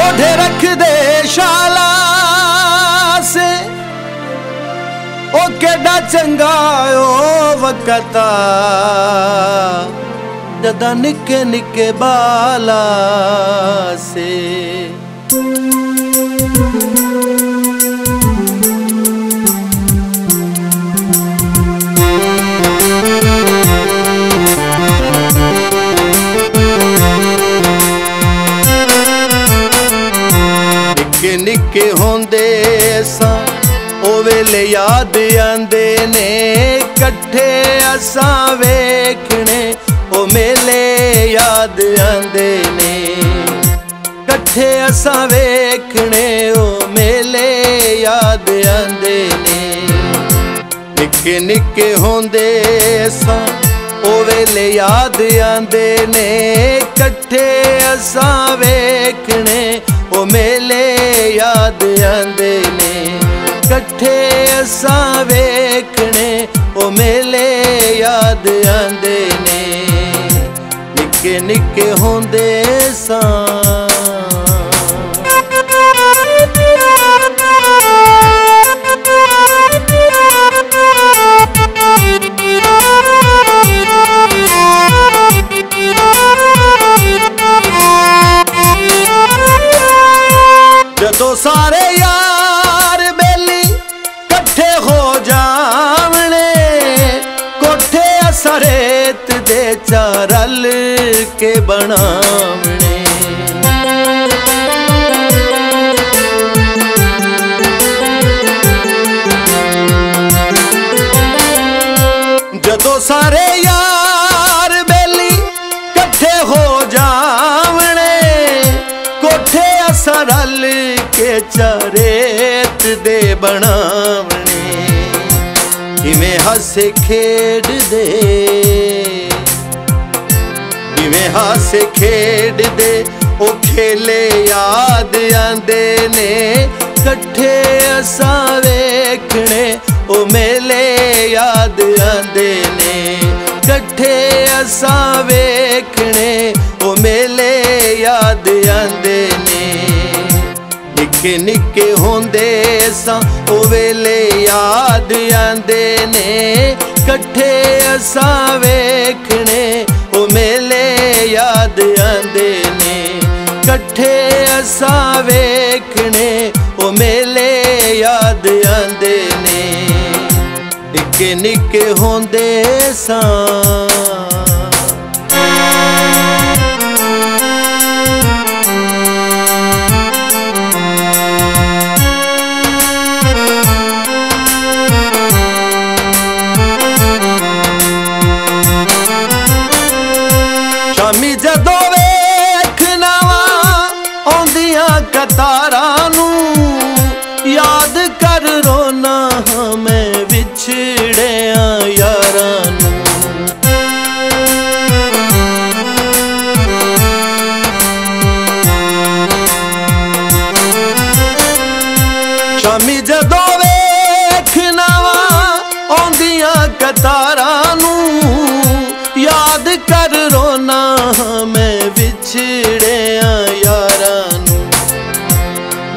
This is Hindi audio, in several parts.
ओढ़े रख दे शाला से ओ केड़ा चंगा ओ वकता जदा निके निके बाला से। निके निके होंदे सा ओ वेले याद आंदे ने कट्ठे असां वेखने ओ मेले याद आंदे ने कट्ठे असां वेखने ओ मेले याद आंदे ने। निके निके होंदे सा ओ वेले याद आंदे ने कट्ठे असां वेखने ओ मेले याद आंदे ने कट्ठे असां वेखने ओ मेले याद आंदे ने। निके निके होंदे सा जदों सारे यार बेली कट्ठे हो जावने कोठे असां रेत दे चारल के बनावने। जदों सारे यार बेली कट्ठे हो जावने कोठे असां रल के चारेत दे बनावने। इवें हसे खेड दे इवें हसे खेड दे ओ खेले याद आंदे ने कट्ठे असां वेखने ओ मेले याद आंदे ने कट्ठे असां वेखने ओ मेले याद आंदे ने। निके निके होंदे सा ओ वेले याद आंदे ने कट्ठे असां वेखने ओ मेले याद आंदे ने कट्ठे असां वेखने ओ मेले याद आंदे ने। निके निके होंदे सा शामी जदों वेखना वा आउंदियां कतारां नूं याद कर रोना मैं विछड़िया यारां नूं। शामी जदों वेखना वा आउंदियां कतारां नूं याद कर रोना मैं विछड़िया यारां नूं।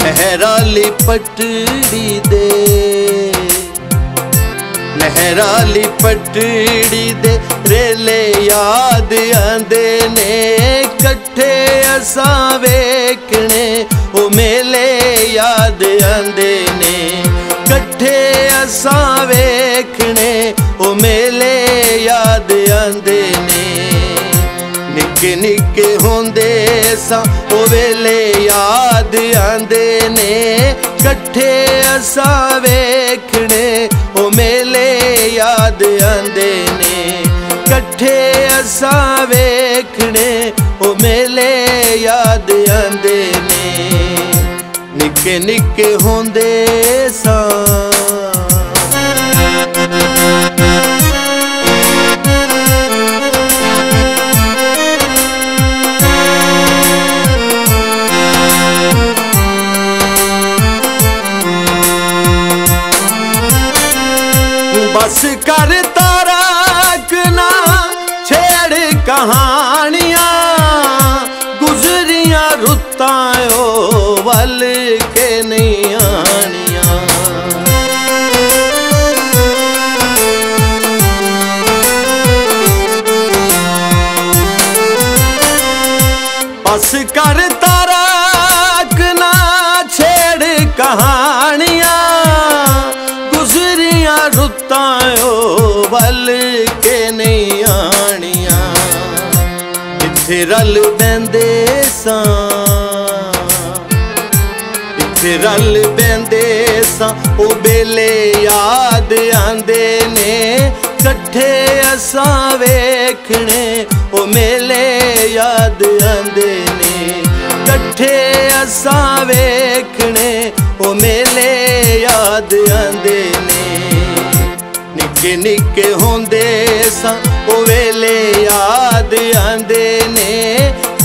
लहराली पटड़ी दे लहराली पटड़ी दे रेले याद आंदे ने कट्ठे असां वेखने ओ मेले याद आंदे ने कट्ठे असां वेखने ओ मेले याद आंदे ने। निके निके होंदे सा ओ वेले याद आंदे ने कट्ठे असां वेखने ओ मेले याद आंदे ने कट्ठे असां वेखने ओ मेले याद आंदे ने। निके निके होंदे सा बस कर तारक ना छेड़ कहानियां गुजरियां रुत्तां ओ बस कर तारा ना छेड़ कहानियां, गुजरियां रुत्तां ओ वल के नहीं आनियां। इत्थे रल बैंदे सां, इत्थे रल बैंदे सां, ओ बेले याद आंदे ने कट्ठे असां वेखने, ओ मेले याद आंदे ने कट्ठे असां वेखने, ओ मेले याद आंदे ने। निक्के निक्के होंदे सां ओ वेले याद आंदे ने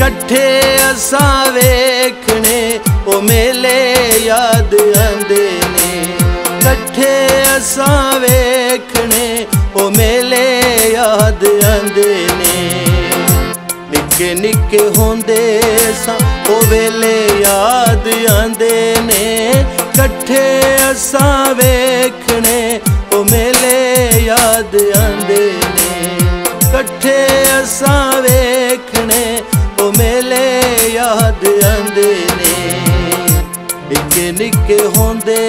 कट्ठे असां वेखने, ओ मेले याद आंदे ने कट्ठे असां वेखने, ओ मेले याद आंदे ने। निक्के निक्के होंदे सां ओ वेले याद आंदे ने कट्ठे असां वेखने, ओ मेले याद आंदे ने कट्ठे असां वेखने, ओ मेले याद आंदे ने। निक्के निक्के होंदे